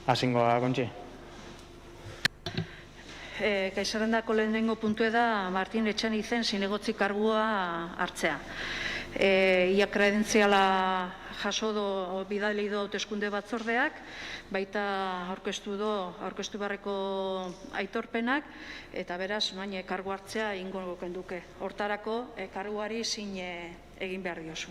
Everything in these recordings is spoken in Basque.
Asingoa, Kontxi. Gai zerrendako lehenengo puntua da Martin Etxanizen zinegotzi kargua hartzea. Ia kredentziala jaso bidali do hauteskunde batzordeak, baita aurkeztu beharreko aitorpenak, eta beraz, kargu hartzea ingo kenduke. Hortarako, karguari zin egin behar diozu.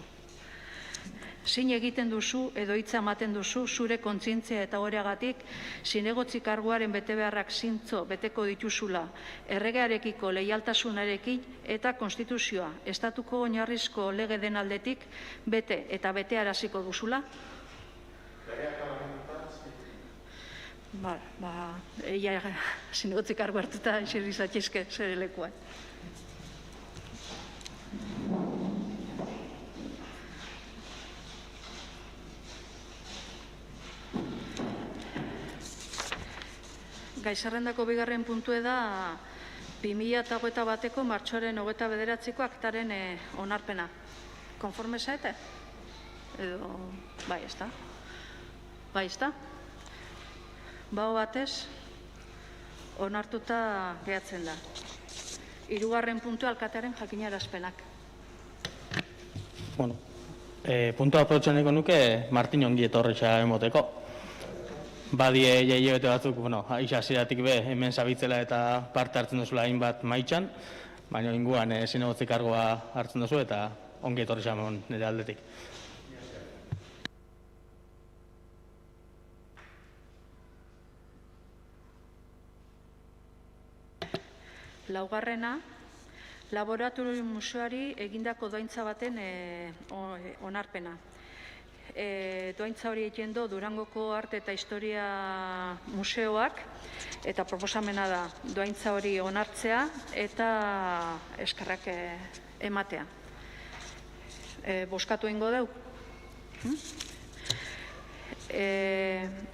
Zin egiten duzu edo hitza ematen duzu zure kontzientzia eta horregatik zinegotzi karguaren betebeharrak zintzo beteko dituzula erregearekiko leialtasunarekin eta konstituzioa estatuko oinarrizko lege den aldetik bete eta betearaziko duzula? Zinegotzi kargu hartuta xerri zatxizke zere lekuan. Gai zerrendako bigarren puntue da 2021ko martxoaren 29ko aktaren onarpena. Konforme zaete? Edo, bai, ezta? Bai, ezta? Bao batez, onartuta gehatzen da. 3. puntua alkatearen jakinarazpenak. Bueno, puntua aprobetxaneko nuke Martin ongi etorretxa emoteko. Badie jailebete batzuk, aixa hasieratik be, hemen zabitzela eta parte hartzen duzula hainbat maitxan, baina inguan zinegotzi kargoa hartzen duzu eta ongi etorri xamon nire aldetik. Laugarrena, laboratorium museoari egindako doaintza baten onarpena. Doaintza hori egiten du Durangoko Arte eta Historia Museoak, eta proposamena da doaintza hori onartzea eta eskerrak ematea. Bozkatu egingo dugu.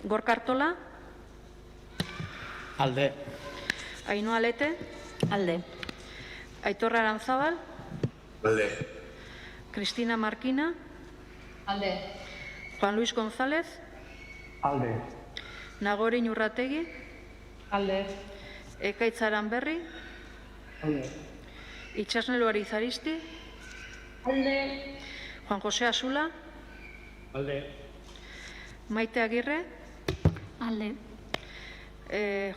Gorka Artola? Alde. Ainhoa Lete? Alde. Aitor Aranzábal? Alde. Cristina Marquina? Alde. Juan Luis González? Alde. Nagore Inurrategi? Alde. Ekaitz Aranberri? Alde. Itxasnelo Arizaristi? Alde. Juan José Asula? Alde. Maite Agirre? Alde.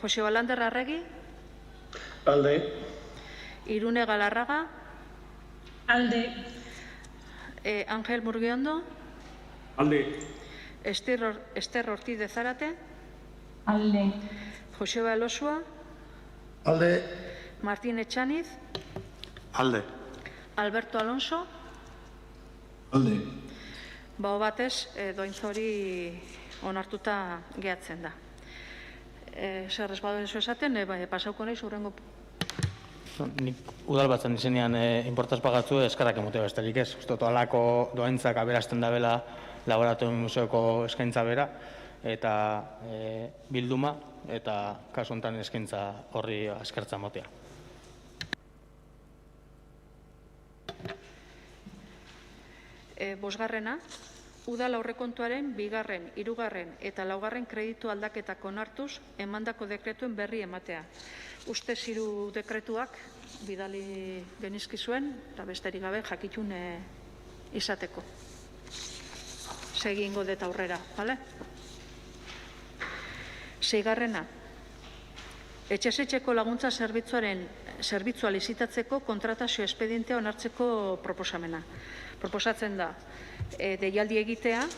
Jose Balander Arregi? Alde. Irune Galarraga? Alde. Ángel Murguiondo? Alde. Ester Ortiz de Zárate? Alde. Joseba Elosua? Alde. Martín Etxaniz? Alde. Alberto Alonso? Alde. Bao batez, doaintza hori onartuta gehatzen da. Zer ez badu esaten, pasauko nahi zurrengo. Nik udal batzen izenean inportaz pagatzu eskarrak emotea besterik ez. Uste alako doaintzak aberazten da bela laboratorium museoko eskaintza bera eta bilduma eta kasu honetan eskaintza horri eskertza motea. Bosgarrena, udal aurrekontuaren 2., 3. eta 4. kreditu aldaketak onartuz emandako dekretuen berri ematea. Uste 3 dekretuak bidali genizkizuen, eta besterik gabe jakitun izateko. Segingo dut aurrera, bale? 6. Etxez-etxeko laguntza zerbitzua lizitatzeko kontratazio espedientea onartzeko proposamena. Proposatzen da, deialdi egitea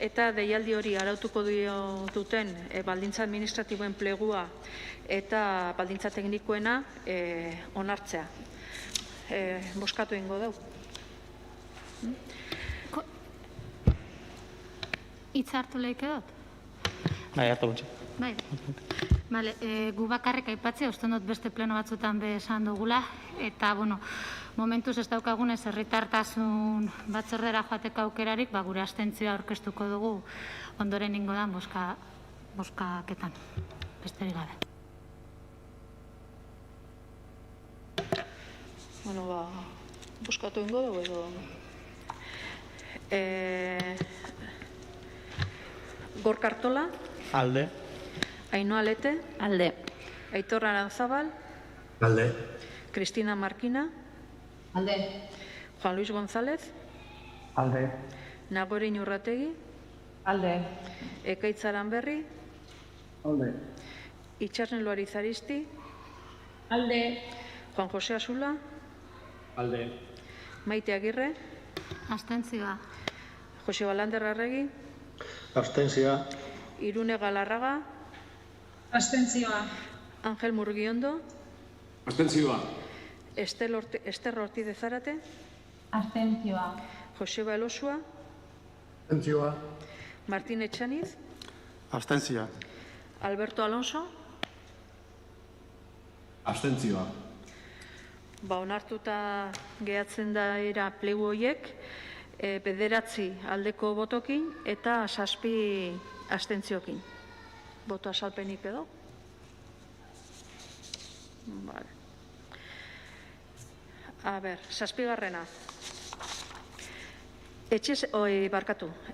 eta deialdi hori arautuko duten baldintza administratiboen plegua eta baldintza teknikoena onartzea. Bozkatu egingo dugu. Itza hartu lehik edot? Nahi, hartu gutxi. Bai. Bale, gu bakarrik aipatzea, uste dut beste pleno batzutan esan dugula, eta, momentuz ez daukagunez herritartasun batzordera joateko aukerarik, gure abstentzioa aurkeztuko dugu ondoren ingo da bozkaketan. Besterik gabe. Bozkatu ingo dugu edo... Gorka Artola? Alde. Ainhoa Lete, Alde. Aitor Aranzabal, Alde. Cristina Marquina, Alde. Juan Luis González, Alde. Nagore Inurrategi, Alde. Ekaitz Aranberri, Alde. Itxasen Luarizaristi, Alde. Juan Jose Asula, Alde. Maite Agirre, Abstentzioa. Jose Balander Arregi, Abstentzioa. Irune Galarraga, Abstentzioa. Ángel Murgiondo, Abstentzioa. Ester Ortiz de Zárate, Abstentzioa. Joseba Elosua, Abstentzioa. Martín Etxaniz, Abstentzioa. Alberto Alonso. Abstentzioa. Onartuta gehatzen da plegu horiek, 9 aldeko botokin eta 7 abstentziokin. Boto azalpenik edo? Vale. A ber, 7.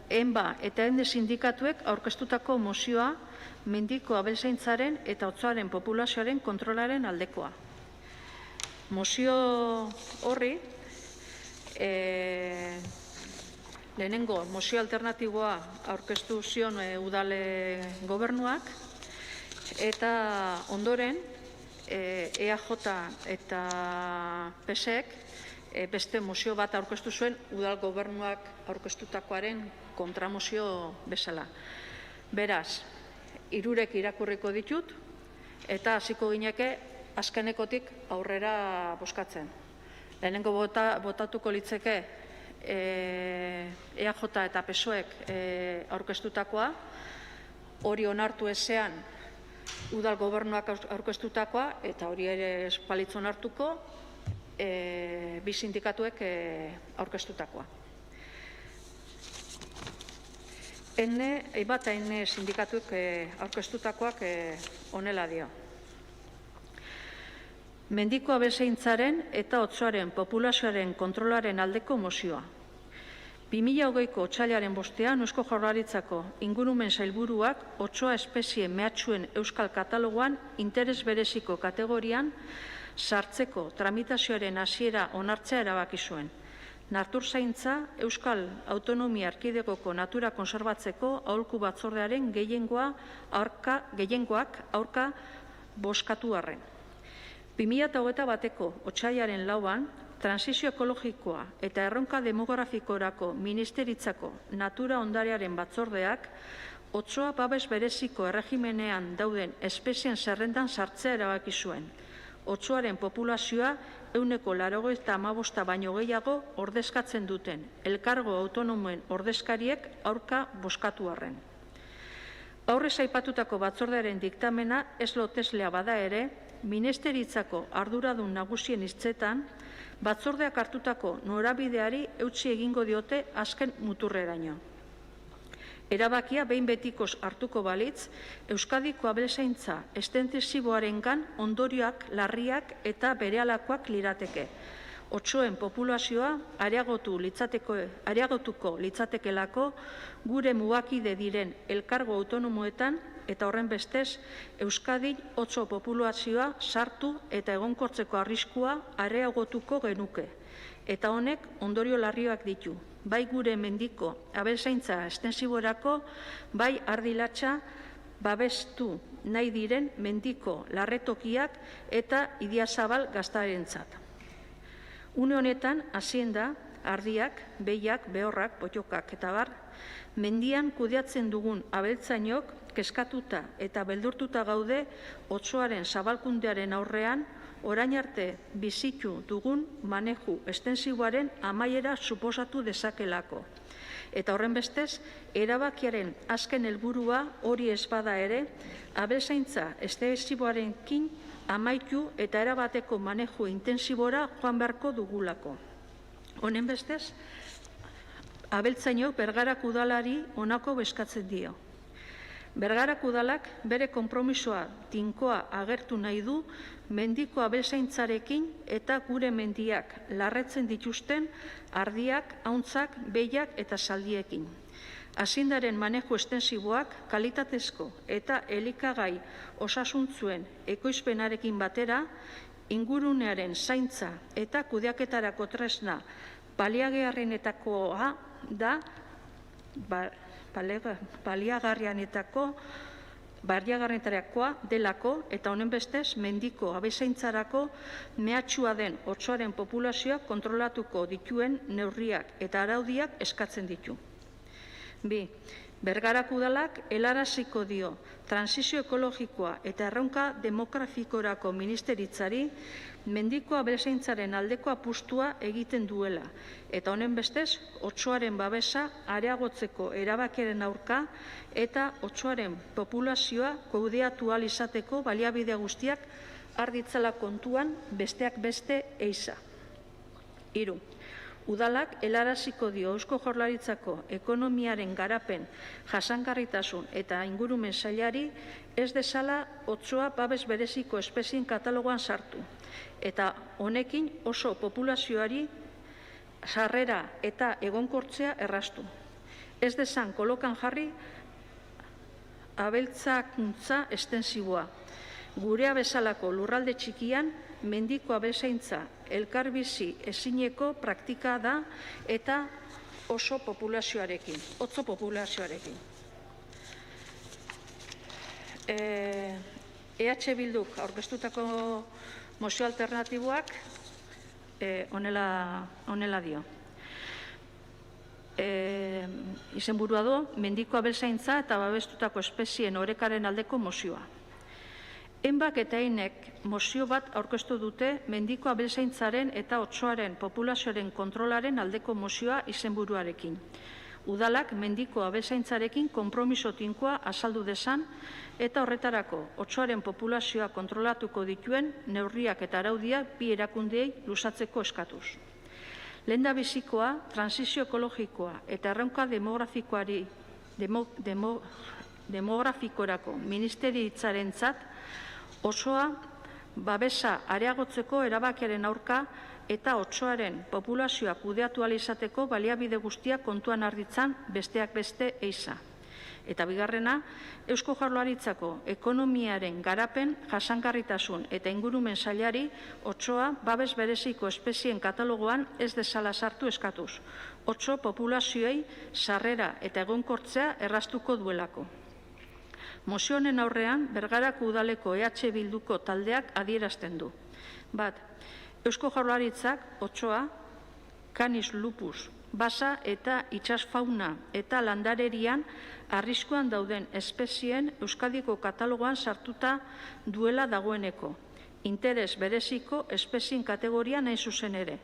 ENBA eta ENDE sindikatuek aurkeztutako mozioa mendiko abeltzaintzaren eta otsoaren populazioaren kontrolaren aldekoa. Mozio horri, lehenengo mozio alternatiboa aurkeztu zion udale gobernuak, eta ondoren EAJ eta PSek beste mozio bat aurkeztu zuen udal gobernuak aurkeztutakoaren kontramozio bezala. Beraz, 3 irakurriko ditut eta hasiko gineke azkenekotik aurrera bozkatzen. Lehenengo botatuko litzeke EAJ eta PSOEk aurkeztutakoa, hori onartu ezean udal gobernuak aurkeztutakoa, eta hori ere espalitz onartuko, 2 sindikatuek aurkeztutakoa. EIBA eta ENE sindikatuek aurkeztutakoak honela dio. Mendiko abeltzaintzaren eta otsoaren populazioaren kontrolaren aldeko mozioa. 2020ko otsailaren 5ean Eusko Jaurlaritzako ingurumen sailburuak otsoa espezie mehatxuen euskal katalogoan interes bereziko kategorian sartzeko tramitazioaren hasiera onartzea erabaki zuen. Naturzaintza Euskal Autonomia Erkidegoko natura konserbatzeko aholku batzordearen gehiengoak aurka bozkatu arren. 2021ko otsailaren 4an, transizio ekologikoa eta erronka demografikorako ministeritzako natura ondarearen batzordeak otsoa babes bereziko erregimenean dauden espezien zerrendan sartzea erabaki zuen. Otsoaren populazioa 95% baino gehiago ordezkatzen duten elkargo autonomoen ordezkariek aurka bozkatu arren. Aurrez aipatutako batzordearen diktamena ez loteslea bada ere, ministeritzako arduradun nagusien hitzetan, batzordeak hartutako norabideari eutsi egingo diote azken muturreraino. Erabakia behin betikoz hartuko balitz, Euskadiko abeltzaintza estensiboarengan ondorioak larriak eta berehalakoak lirateke. Otsoen populazioa areagotuko litzatekelako gure mugakide diren elkargo autonomoetan eta horren bestez Euskadin otso populazioa sartu eta egonkortzeko arriskua areagotuko genuke. Eta honek ondorio larriak ditu, bai gure mendiko abeltzaintza estensiborako, bai ardilatxa babestu nahi diren mendiko larretokiak eta Idiazabal gaztarentzat. Une honetan, hazienda, ardiak, behiak, behorrak, potokak eta bar, mendian kudeatzen dugun abeltzainok kezkatuta eta beldurtuta gaude otsoaren zabalkundearen aurrean, orain arte bizitu dugun maneju estensiboaren amaiera suposatu dezakelako. Eta horren bestez, erabakiaren azken helburua hori ez bada ere, abeltzaintza estensiboarekin amaitu eta erabateko maneju intensibora joan beharko dugulako. Honen bestez, abeltzainok Bergarak udalari honako eskatzen dio. Bergarak udalak bere konpromisoa tinkoa agertu nahi du mendiko abeltzaintzarekin eta gure mendiak larretzen dituzten ardiak, ahuntzak, behiak eta zaldiekin. Hazindaren manejo estensiboak kalitatezko eta elikagai osasuntzuen ekoizpenarekin batera, ingurunearen zaintza eta kudeaketarako tresna baliagarrienetakoa da, baliagarrienetakoa delako eta honen bestez mendiko abezaintzarako mehatxua den otsoaren populazioak kontrolatuko dituen neurriak eta araudiak eskatzen ditu. 2. Bergarako Udalak helaraziko dio transizio ekologikoa eta erronka demografikorako ministeritzari mendiko abezaintzaren aldeko apustua egiten duela eta honen bestez otsoaren babesa areagotzeko erabakiaren aurka eta otsoaren populazioa kudeatu ahal izateko baliabide guztiak har ditzala kontuan besteak beste ehiza. 3. Udalak helaraziko dio Eusko Jaurlaritzako ekonomiaren garapen, jasangarritasun eta ingurumen sailari ez dezala otsoa babes bereziko espezien katalogoan sartu eta honekin oso populazioari sarrera eta egonkortzea erraztu. Ez dezan kolokan jarri abeltzakuntza estensiboa. Gurea bezalako lurralde txikian mendiko abezaintza elkarbizi ezineko praktika da eta otso populazioarekin. Bilduk aurkeztutako mozio alternatiboak honela dio. Izenburua do, mendiko abeltzaintza eta babestutako espezien orekaren aldeko mozioa. Enbak eta einek mozio bat aurkeztu dute mendiko abeltzaintzaren eta otsoaren populazioaren kontrolaren aldeko mozioa izenburuarekin. Udalak mendiko abeltzaintzarekin konpromiso tinkoa azaldu dezan eta horretarako otsoaren populazioa kontrolatuko dituen neurriak eta araudiak bi erakundeei luzatzeko eskatuz. Lehendabizikoa, transizio ekologikoa eta erronka demografikorako ministeritzarentzat otsoa babesa areagotzeko erabakiaren aurka eta otsoaren populazioa kudeatu ahal izateko baliabide guztiak kontuan har ditzan besteak beste ehiza. Eta bigarrena, Eusko Jaurlaritzako ekonomiaren garapen, jasangarritasun eta ingurumen sailari otsoa babes bereziko espezien katalogoan ez dezala sartu eskatuz. Otso populazioei sarrera eta egonkortzea erraztuko duelako. Mozio honen aurrean, Bergarako Udaleko Bilduko taldeak adierazten du. 1. Eusko Jaurlaritzak otsoa, Canis lupus, basa eta itsasfauna eta landarerian arriskuan dauden espezien Euskadiko katalogoan sartuta duela dagoeneko. Interes bereziko espezien kategorian hain zuzen ere.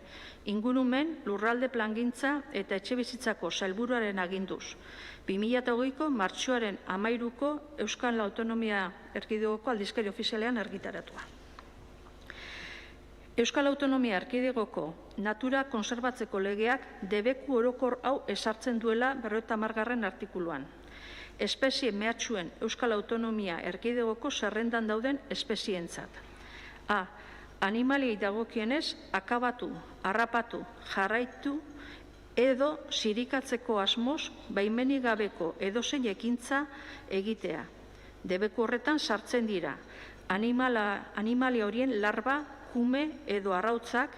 Ingurumen, lurralde plangintza eta etxebizitzako sailburuaren aginduz. 2008ko martxoaren 13ko Euskal Autonomia Erkidegoko aldizkari ofizialean argitaratua. Euskal Autonomia Erkidegoko natura konserbatzeko legeak debeku orokor hau ezartzen duela 50. artikuluan. Espezie mehatxuen Euskal Autonomia Erkidegoko zerrendan dauden espezientzat. A. Animaliei dagokienez, akabatu, harrapatu, jarraitu edo zirikatzeko asmoz baimenik gabeko edozein ekintza egitea. Debeku horretan sartzen dira animalia horien larba, kume edo arrautzak,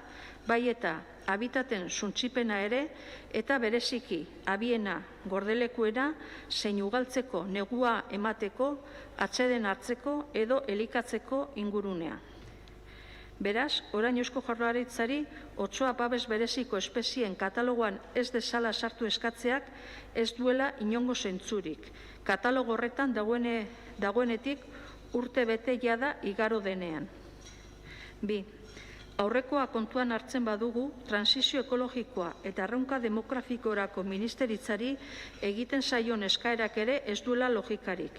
bai eta habitaten suntsipena ere eta bereziki abiena, gordelekuena, zein ugaltzeko negua emateko, atseden hartzeko edo elikatzeko ingurunea. Beraz, orain Eusko Jaurlaritzari otsoa babes bereziko espezien katalogoan ez dezala sartu eskatzeak ez duela inongo zentzurik. Katalogo horretan dagoenetik urte bete jada igaro denean. 2. Aurrekoa kontuan hartzen badugu, transizio ekologikoa eta erronka demografikorako ministeritzari egiten zaion eskaerak ere ez duela logikarik.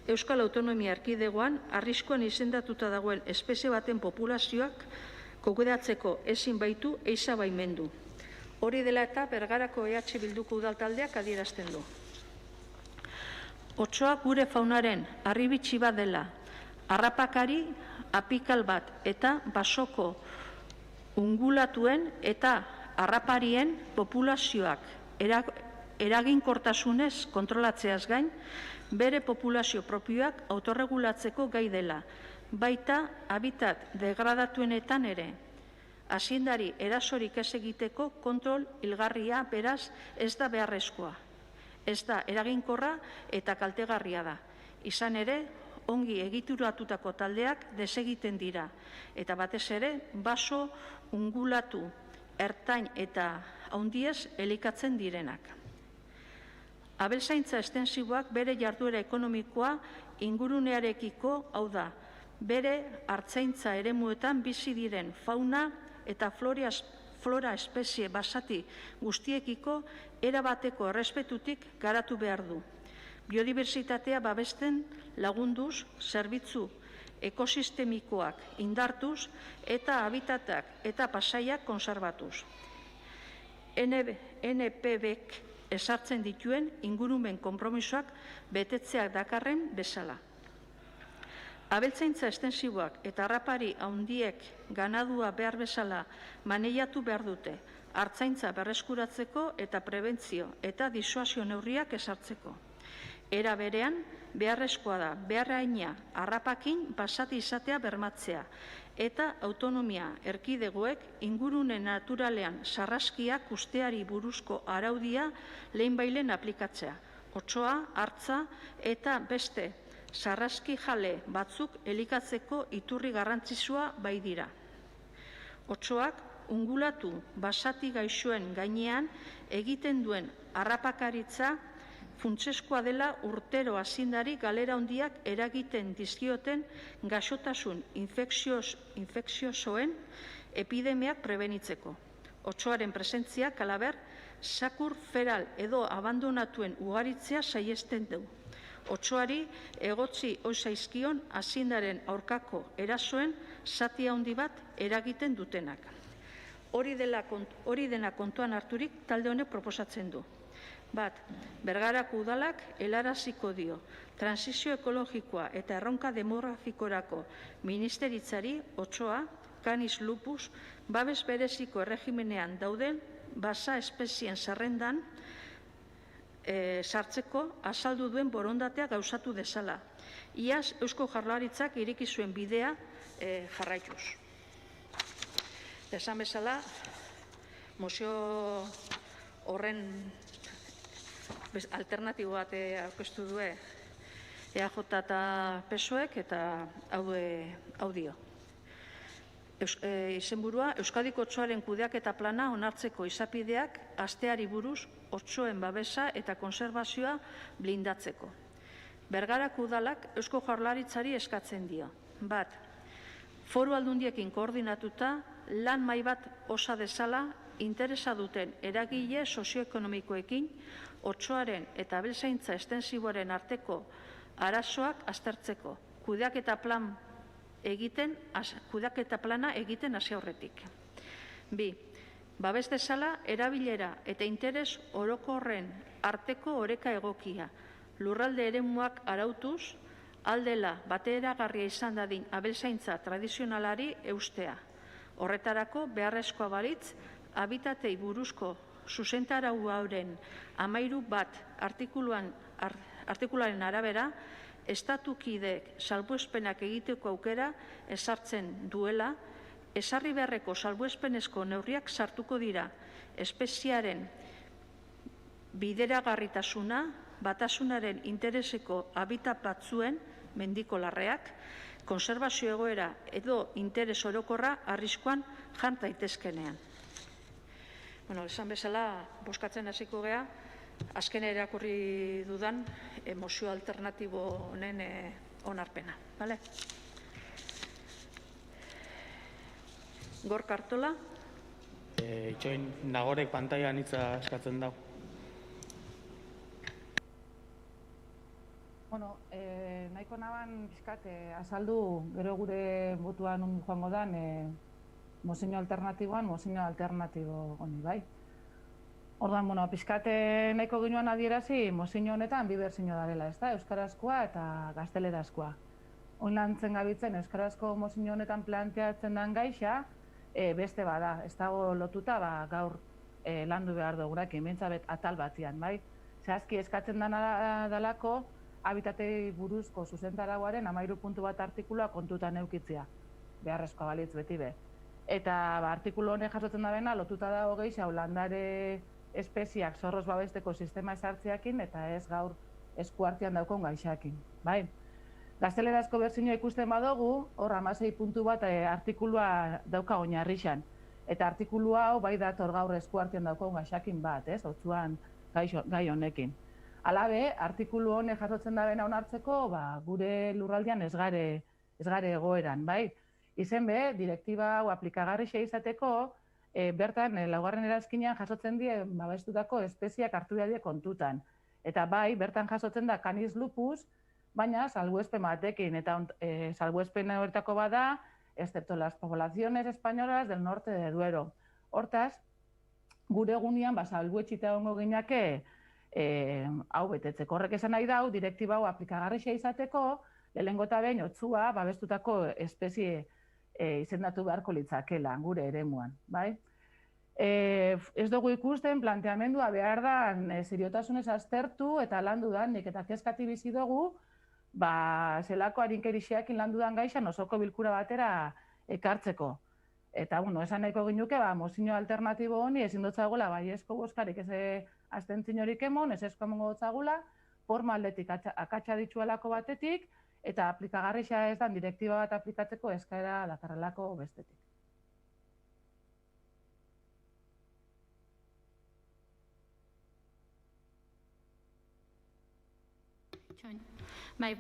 Euskal Autonomia Erkidegoan arriskuan izendatuta dagoen espezie baten populazioak kudeatzeko ezin baitu ehiza baimendu. Hori dela eta Bergarako Bilduko udal taldeak adierazten du. Otsoa gure faunaren harribitxi bat dela, harrapakari, apikal bat eta basoko ungulatuen eta harraparien populazioak eraginkortasunez kontrolatzeaz gain, bere populazio propioak autorregulatzeko gai dela, baita habitat degradatuenetan ere. Haziendari erasorik ez egiteko kontrol hilgarria beraz ez da beharrezkoa. Ez da eraginkorra eta kaltegarria da. Izan ere, ongi egituratutako taldeak desegiten dira, eta batez ere, baso, ungulatu, ertain eta handiez elikatzen direnak. Abeltzaintza estensiboak bere jarduera ekonomikoa ingurunearekiko, hau da, bere artzaintza eremuetan bizi diren fauna eta flora espezie basati guztiekiko erabateko errespetutik garatu behar du. Biodibertsitatea babesten lagunduz, zerbitzu ekosistemikoak indartuz eta habitatak eta pasaiak konserbatuz. NPBek ezartzen dituen ingurumen konpromisoak betetzeak dakarren bezala. Abeltzaintza estensiboak eta harrapari handiek ganadua behar bezala maneiatu behar dute, artzaintza berreskuratzeko eta prebentzio eta disuasio neurriak ezartzeko. Era berean, beharrezkoa da, beharraina harrapakin basati izatea bermatzea eta autonomia erkidegoek ingurune naturalean sarraskiak usteari buruzko araudia lehenbailen aplikatzea. Otsoa, hartza eta beste sarraski jale batzuk elikatzeko iturri garrantzitsua bai dira. Otsoak ungulatu basati gaixoen gainean egiten duen harrapakaritza funtsezkoa dela urtero haziendari galera handiak eragiten dizkioten gaixotasun infekziosoen epidemiak prebenitzeko. Otsoaren presentziak halaber, sakur feral edo abandonatuen ugaritzea saihesten du. Otsoari egotzi oizaizkion haziendaren aurkako erasoen zati handi bat eragiten dutenak. Hori dena kontuan harturik talde honek proposatzen du. Bat, Bergarako udalak helaraziko dio, transizio ekologikoa eta erronka demografikorako ministeritzari otsoa, canis lupus, babes bereziko erregimenean dauden basa espezien zerrendan sartzeko azaldu duen borondatea gauzatu dezala. Iaz, Eusko Jaurlaritzak ireki zuen bidea jarraituz. Esan bezala, mozio horren alternatibo bat aurkeztu du EAJ eta PSOEk eta hau dio. Izenburua, Euskadiko otsoaren kudeaketa plana onartzeko izapideak asteari buruz otsoen babesa eta konserbazioa blindatzeko. Bergarako udalak Eusko Jaurlaritzari eskatzen dio. Bat, foru aldundiekin koordinatuta lan mahai bat osa dezala interesa duten eragile sozioekonomikoekin otsoaren eta abeltzaintza estensiboaren arteko arazoak aztertzeko, kudeaketa plana egiten hasi aurretik. Bi, babes dezala erabilera eta interes orokorren arteko oreka egokia, lurralde eremuak arautuz, aldela bateragarria izan dadin abeltzaintza tradizionalari eustea. Horretarako beharrezkoa balitz, habitatei buruzko zuzentarauaren 13.1 artikularen arabera, estatukideek salbuespenak egiteko aukera ezartzen duela, ezarri beharreko salbuespenezko neurriak sartuko dira espeziaren bideragarritasuna, batasunaren intereseko habitat batzuen, mendiko larreak, konserbazio egoera edo interes orokorra arriskuan jan daitezkenean. Esan bezala, bozkatzen hasiko gea, azken irakurri dudan mozio alternatibo honen onarpena. Gorka Artola. Itxoin, Nagorek pantailan hitza eskatzen dau. Nahiko naban pixkat azaldu gero gure botuan joango dan mozio alternatiboan, mozio alternatibo honi, bai? Orduan, pixkat nahiko ginoan adierazi, mozio honetan bi berzio darela, ez da? Euskarazkoa eta gaztelerazkoa. Oin lantzen gabitzen, euskarazko mozio honetan planteatzen den gaixa, beste bada, ez dago lotuta gaur landu behar dugurakin, bintzabet atal batian, bai? Zehazki eskatzen dana dalako, habitatei buruzko zuzentarauaren 13 puntu bat artikulua kontutan eukitzia, beharrezkoa balitz beti be. Eta artikulu honek jasotzen da bena, lotuta dago gehiago landare espeziak zorroz babesteko sistema esartziakin eta ez gaur eskuartean daukon gaixakin, bai? Gaztelerazko berzinoa ikusten badugu, hor 16 puntu bat artikulua dauka oinarrixan. Eta artikulu hau bai dator gaur eskuartean daukon gaixakin bat, ez? Otsuan gai honekin. Alabe, artikulu honek jasotzen da bena onartzeko, gure lurraldean ez gare egoeran, bai? Izen be, direktiba hau aplikagarrixa izateko, bertan, laugarren erazkinean jasotzen die babestutako espeziak hartu dadie kontutan. Eta bai, bertan jasotzen da Canis lupus, baina salbuespen batekin, eta salbuespen horietako bada, excepto las poblaciones españolas del norte de Duero. Hortaz, gure egunean, salbuetxita hongo gineke, hau betetzeko. Horrek esan nahi dau, direktiba hau aplikagarrixa izateko, lehenengo eta behin otzua babestutako espezie izendatu beharko litzakela, gure eremuan, bai? Ez dugu ikusten planteamendua behar da seriotasunez aztertu eta landu danik eta kezkati bizi dugu, zelako arinkerixiakin landu dan gaixan osoko bilkura batera ekartzeko. Eta, esan nahiko ginuke, mozio alternatibo honi ezin dotzagula baiezko bozkarik ez abstentzio horik emon, ez esko emongo dotzagula, forma aldetik akatsa ditzuelako batetik, eta aplikagarrixa ez dan direktiba bat aplikatzeko eskaera dakarrelako bestetik. Bai,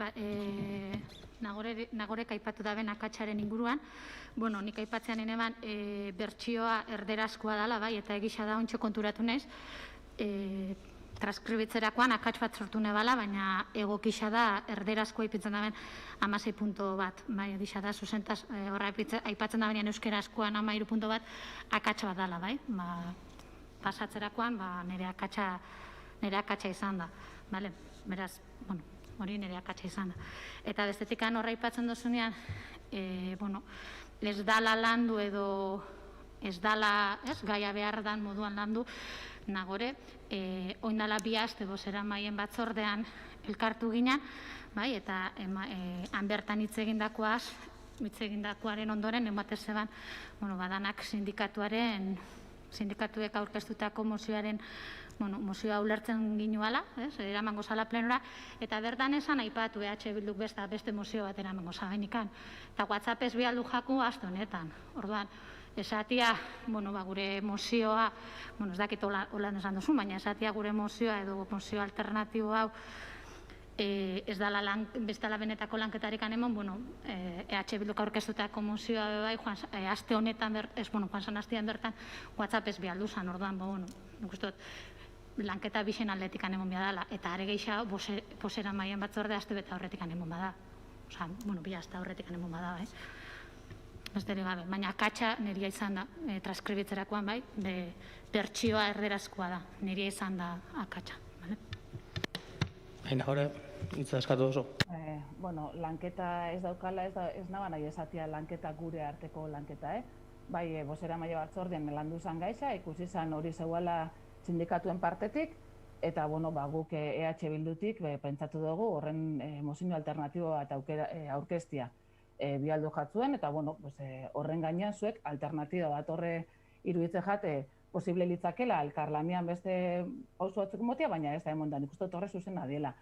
nagorek aipatu da ben akatsaren inguruan. Nik aipatzean eneban bertsioa erderazkoa dela, bai, eta egisa da ontsa konturatu naiz. Transkribitzerakoan akats bat sortu nebala, baina egokisa da erderazkoa aipatzen da ben 16 puntu bat. Bai, egisa da, zuzentaz, horra aipatzen da benean euskarazkoan 13 puntu bat akats bat dela, bai. Pasatzerakoan, nire akatsa izan da. Beraz, hori nire akatsa izan da. Eta bestetik horra aipatzen dozunean, ez dala landu edo ez dala, gaia behar dan moduan landu, nagore, oindala 2 aste bozeramaien batzordean elkartu ginen, bai, eta han bertan hitz egindakoaren ondoren, batez zeban, badanak sindikatuek aurkeztutako mozioaren, mozioa ulertzen ginuala, eramango zala plenora, eta bertan esan aipatu EH Bilduk beste mozio bat eramango zabeinikan. Eta WhatsApp ez bialdu jaku aste honetan. Orduan, esatia, gure mozioa, ez dakit holan esan duzu, baina esatia gure mozioa edo mozio alternatibo hau ez dala bestala benetako lanketarik anemon, EH Bilduk aurkeztutako mozioa bai, aste honetan, joan zan astean bertan, WhatsApp ez bialdu zan, orduan, nik uste dut, lanketa bixen aldetik anemon biadala, eta are gehiago, bozera maien batzorde aste beta horretik anemon bada. Osa, 2 aste horretik anemon bada, bai. Besterik gabe, baina akatsa niria izan da, transkribitzerakoan, bai, bertsioa erderazkoa da, niria izan da akatsa. Haina hori, hitza eskatu oso. Lanketa ez daukala, ez naban nahi esatia lanketa gure arteko lanketa, Bai, bozera maia batzordean landu zan gaixa, ikusi zan hori zeuala sindikatuen partetik, eta, guk EH Bildutik pentsatu dugu horren mozio alternatibo bat aurkeztia bialdu jatzuen, eta, horren gainean zuek alternatiba bat horre iruditzen jate posible litzakela elkarlanean beste pauso batzuk motia, baina ez da emondan, ikusten horre zuzena dela.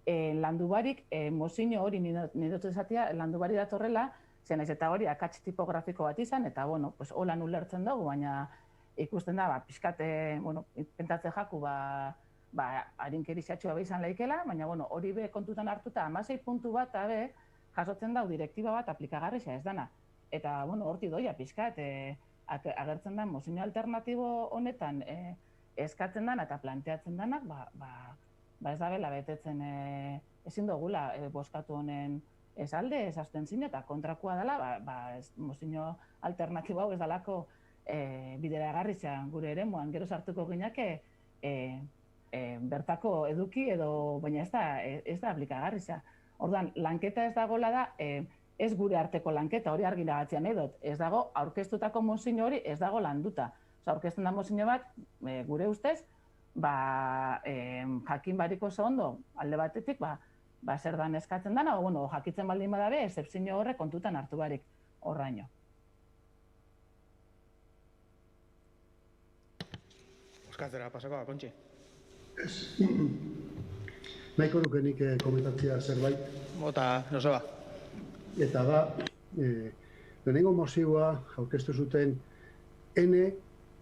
Landu barik, mozio hori nidotu esatia, landu barik datorrela, zen ez eta hori akats tipografiko bat izan, eta, holan ulertzen dugu, baina ikusten da, pixkat, pentatze jaku, harinkeriziatxua izan lehikela, baina, hori be kontutan hartuta, 16 puntu bat, jasotzen dau direktiba bat aplikagarrixa ez dana. Eta, horti doia pixkat, agertzen da, mozio alternatibo honetan eskatzen dana eta planteatzen danak, ez da bela betetzen ezin dugula bozkatu honen ez alde, ez abstentzio eta kontrakoa dela, mozio alternatibo hau ez dalako bideragarriza gure eremuan, gero sartuko gineke bertako eduki edo, baina ez da aplikagarriza. Orduan, lanketa ez dagoela da, ez gure arteko lanketa, hori argi dagatzean edot, ez dago aurkeztutako mozio hori ez dago landuta. Aurkezten da mozio bat, gure ustez, jakin bariko oso ondo, alde batetik, zer dan eskatzen dana, jakitzen baldin badabe, excepzio horrek kontutan hartu barik horraino. Euskatzera pasako, Kontxi. Nahiko nuke nik komentatzea zerbait. Bota, Joseba. Eta da, lehenengo mozioa aurkeztu zuten N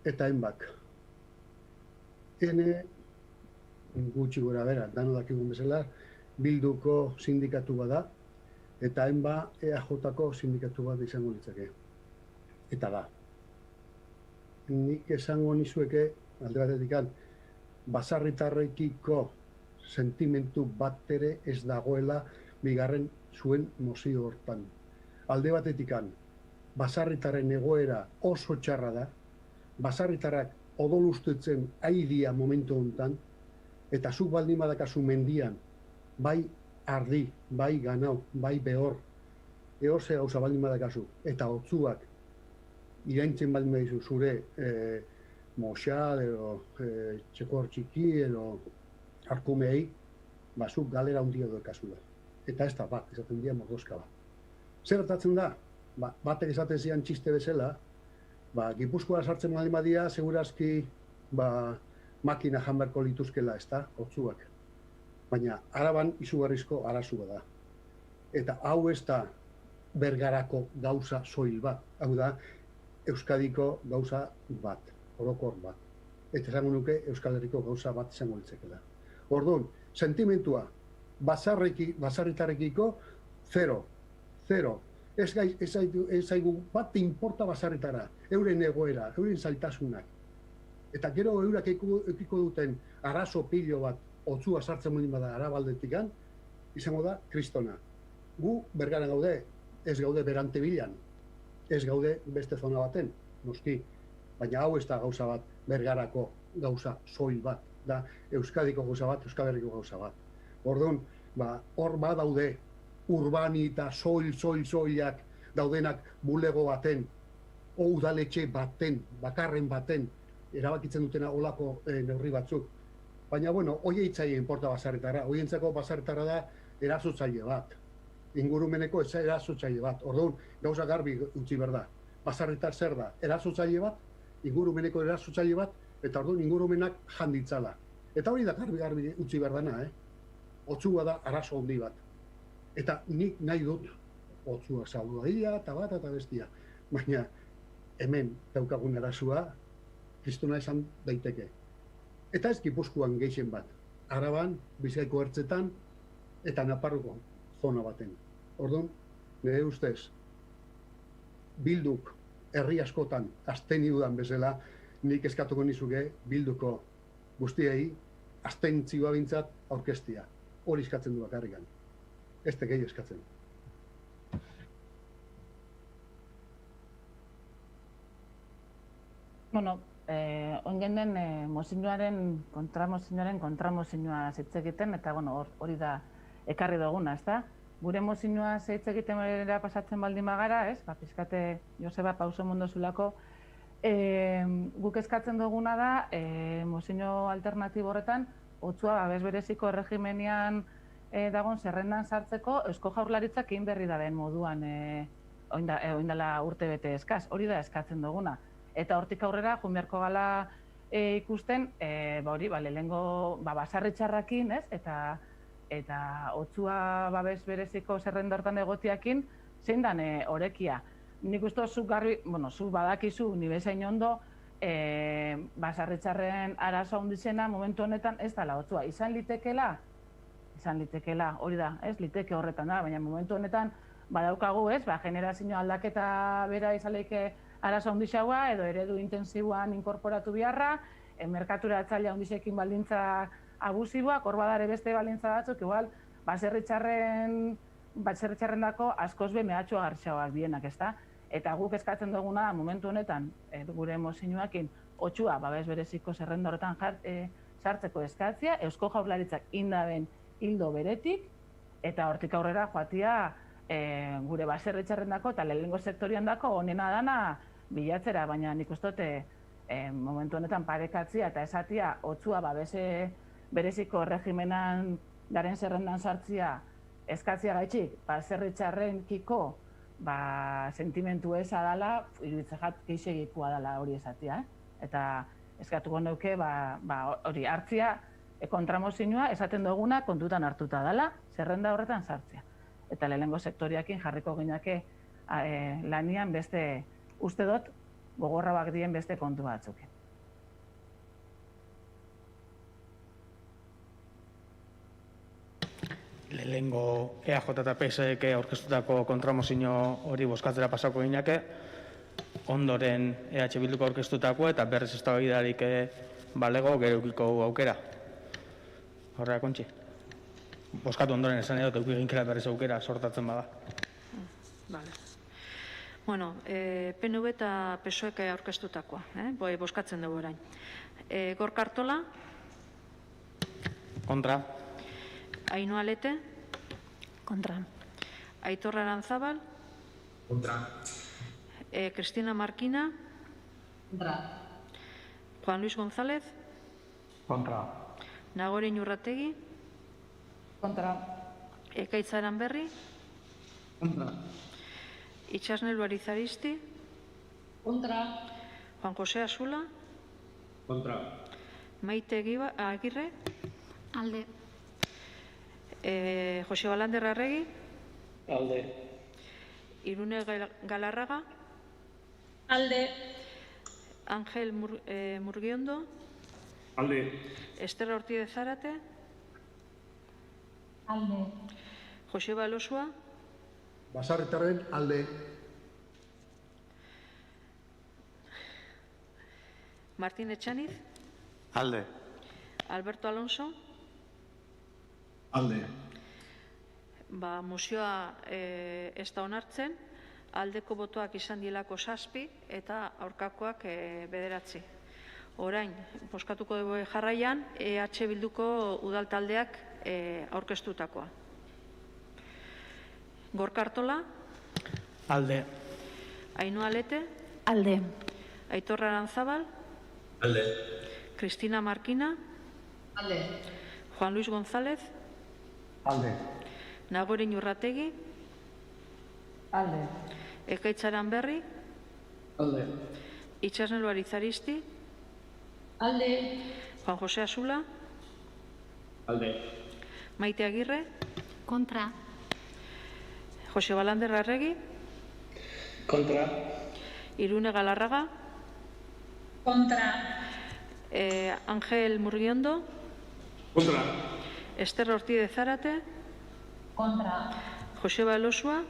eta N-bak. N, gutxi gora bera, dano dakigun bezala, Bilduko sindikatu bada, eta N-ba EAJ-ko sindikatu bat izango litzake. Eta da, nik esango nizueke, alde batetik, baserritarrekiko sentimentu bat ere ez dagoela bigarren zuen mozio hortan. Alde batetik, baserritarren egoera oso txarra da, baserritarrak odol ustetzen aidia momentu honetan, eta zuk baldin badakazu mendian, bai ardi, bai ganau, bai behor, eose gauza baldin badakazu, eta otzuak iraintzen baldin badizu zure moxal, txekor txiki, arkumei, zuk galera handia doekazula. Eta ez da bat, esaten dira mordoska bat. Zer gertatzen da? Batek esaten zian txiste bezala, Gipuzkoa sartzen baldin badia, segurazki makina janberko lituzkela, ez da, otzuak. Baina Araban izugarrizko arazua da. Eta hau ez da Bergarako gauza soil bat. Hau da, Euskadiko gauza bat, orokor bat. Eta esango nuke Euskal Herriko gauza bat izango litzekela. Orduan, sentimentua, baserritarrekiko, zero. Ez zaigu bat inporta baserritara, euren egoera, euren zailtasunak. Eta gero eurak eukiko duten arazo pilo bat otzua sartzen baldin bada Arabaldetikan, izango da kristona. Gu Bergaran gaude, ez gaude Berantebilan, ez gaude beste zona baten, noski. Baina hau ez da gauza bat, Bergarako gauza soil bat, da Euskadiko gauza bat, Euskal Herriko gauza bat. Orduan, hor badaude urbani eta soilak daudenak bulego baten, o udaletxe baten, bakarren baten, erabakitzen dutena olako neurri batzuk. Baina, hoi eitzaile inporta baserritara, hoientzako baserritara da erasotzaile bat. Ingurumeneko ez erasotzaile bat. Orduan, gauza garbi utzi behar da. Baserritar zer da? Erasotzaile bat, ingurumeneko erasotzaile bat, eta orduan ingurumenak janditzala. Eta hori da garbi utzi behar dana, Otzua da arazo handi bat. Eta nik nahi dut, otzua zaudua dira, eta bat eta bestia. Baina hemen daukagun arazoa, kristona esan daiteke. Eta ez Gipuzkoan gehien bat. Araban, Bizkaiko ertzetan, eta Nafarroko zona baten. Orduan, nire ustez, Bilduk herri askotan azten idudan bezala, nik eskatuko nizuke Bilduko guztiei aztentzioa bintzat aurkeztia. Hori eskatzen du bakarrikan. Ez gehi eskatzen. Ongen den kontramozioa hitz egiten, eta hori da ekarri duguna, ez da? Gure mozioa hitz egiten pasatzen baldin bagara, ez? Pizkate Joseba pauso mundu zulako, guk eskatzen duguna da, mozio alternatibo horretan, otzua babes bereziko erregimenean dagoen zerrendan sartzeko Eusko Jaurlaritzak egin berri daben moduan oindala urte bete eskaz. Hori da eskatzen duguna. Eta hortik aurrera, joan beharko gala ikusten, lehenengo baserritxarrakin, ez? Eta otzua babes bereziko zerrenda hortan egotiakin, zein dan orekia. Nik uste zu badakizu, ni bezain ondo, baserritxarren arazo handizena momentu honetan ez dela otzua. Izan litekela, hori da, ez liteke horretan da, baina momentu honetan badaukagu, ez, generazio aldaketa bera izaleike arazo handixagoa, edo eredu intensiboan inkorporatu biharra, merkatura atzailea handizekin baldintza abusiboak, hor badare beste baldintza batzuk, igual, baserritxarren dako askoz be mehatxua gartxagoak bienak, ez da? Eta guk eskatzen duguna, momentu honetan, gure mozioakin, otxua, babes bereziko zerrenda horretan sartzeko eskatzia, Eusko Jaurlaritzak indaben hildo beretik, eta hortik aurrera joatia gure baserritxarren dako eta lehenengo sektorian dako onena dana bilatzera, baina nik uste dute momentu honetan parekatzia eta esatia otzua babese bereziko regimenan garen zerrendan sartzia eskatzia gaitxik, zerritxarrenkiko sentimentu eza dela, iruditzejat keixegikoa dela hori esatia. Eta eskatuko neuke hori hartzia kontramozioa esaten duguna kontutan hartuta dela, zerrenda horretan sartzia. Eta lehenengo sektoriakin jarriko gineke lanian beste, uste dut, gogorrabak dien beste kontu batzuk. Lehenengo EAJ eta PSek aurkeztutako kontramozio hori bozkatzera pasako gineke, ondoren EH Bilduko aurkeztutako eta berriz eztabaidarik balego gereukiko aukera. Horrela, Kontxi? Bozkatu ondoren esan edo, euki ginkera berriz aukera sortatzen bada. Vale. Bueno, PNV eta PSOEk aurkeztutakoa, bozkatzen dugu orain. Gorka Artola? Kontra. Ainhoa Lete? Kontra. Aitor Aranzábal? Kontra. Cristina Marquina? Kontra. Juan Luis González? Kontra. Nagore Iñurrategi? Kontra. Ekaitz Aranberri? Kontra. Itxasnel Barizaristi? Kontra. Juan José Asula? Kontra. Maite Agirre? Alde. Jose Balander Arregi? Alde. Irune Galarraga? Alde. Ángel Murguiondo? Alde. Ester Ortiz Zárate? Alde. Joseba Elosua? Baserritarren alde. Martín Etxaniz? Alde. Alberto Alonso? Alde. Mozioa ez da onartzen, aldeko botoak izan dielako 7 eta aurkakoak 9. Orain, bozkatuko dugu jarraian, EH Bilduko udaltaldeak aurkeztutakoa. Gorka Artola? Alde. Ainhoa Lete? Alde. Aitor Aranzábal? Alde. Cristina Marquina? Alde. Juan Luis González? Alde. Nagore Iñurrategi? Alde. Ekaitz Aranberri? Alde. Itxasnel Barizaristi? Alde. Juan José Asula? Alde. Maite Agirre? Kontra. Jose Balander Arregi? Kontra. Irune Galarraga? Kontra. Ángel Murguiondo? Kontra. Ester Ortiz Zárate? Kontra. Joseba Elosua?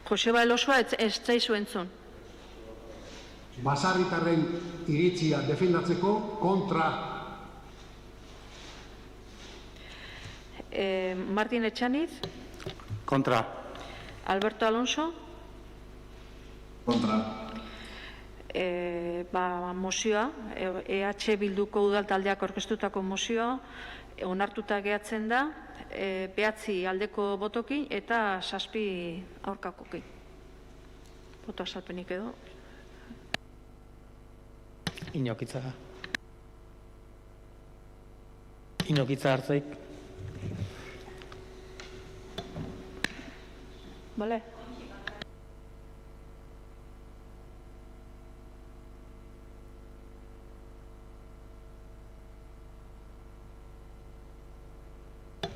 Joseba Elosua ez zaizu entzun. Baserritarren iritzia defendatzeko kontra. Martín Etxaniz? Kontra. Alberto Alonso? Kontra. Mozioa, EH Bilduko udaltaldeak aurkeztutako mozioa, onartuta gehatzen da, 9 aldeko botokin eta 7 aurkakokin. Boto azalpenik edo. Inokitza. Inokitza hartzeik. Bale?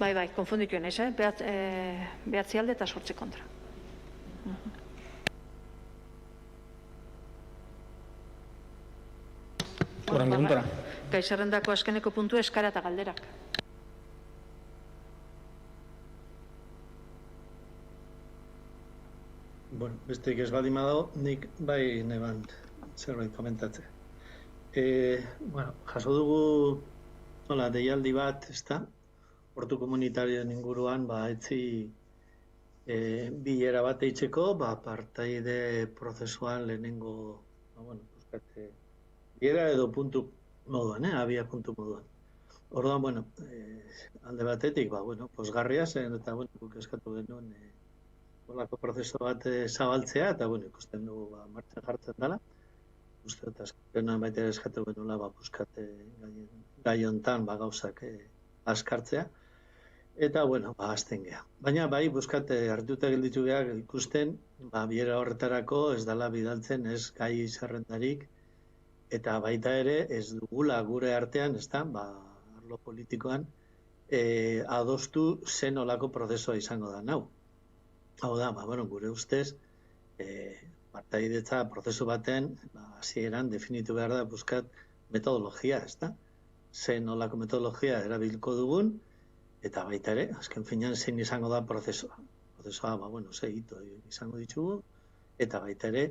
Bai, konfunditu naiz, 9 alde eta 8 kontra. Horrengo puntora. Gai zerrendako azkeneko puntua eskara eta galderak. Bueno, besteik ez baldin badago, nik bai neban zerbait komentatzea. Jaso dugu deialdi bat, ezta? Portu komunitarioen inguruan, etzi bilera bat eitzeko, partaide prozesuan lehenengo, bilera edo puntu moduan, abia puntu moduan. Orduan, alde batetik, pozgarria zen, eta guk eskatu genuen olako prozesu bat zabaltzea, eta, bueno, ikusten dugu, martxan jartzen dela. Uste dut, azkenean baita eskatu genuela, buskate gai hontan, gauzak askartzea. Eta, bueno, azten geha. Baina, bai, buskate hartuta gelditu geha ikusten, bilera horretarako ez dela bidaltzen ez gai zerrendarik, eta baita ere ez dugula gure artean, ez da, arlo politikoan, adostu zen olako prozesua izango da nau. Hau da, gure ustez, partaidetza prozesu baten, hasieran definitu behar da buskat metodologia, ez da? Zen olako metodologia erabilko dugun, eta baita ere, azken finean zein izango da prozesua. Prozesua, ze hito izango ditugu, eta baita ere,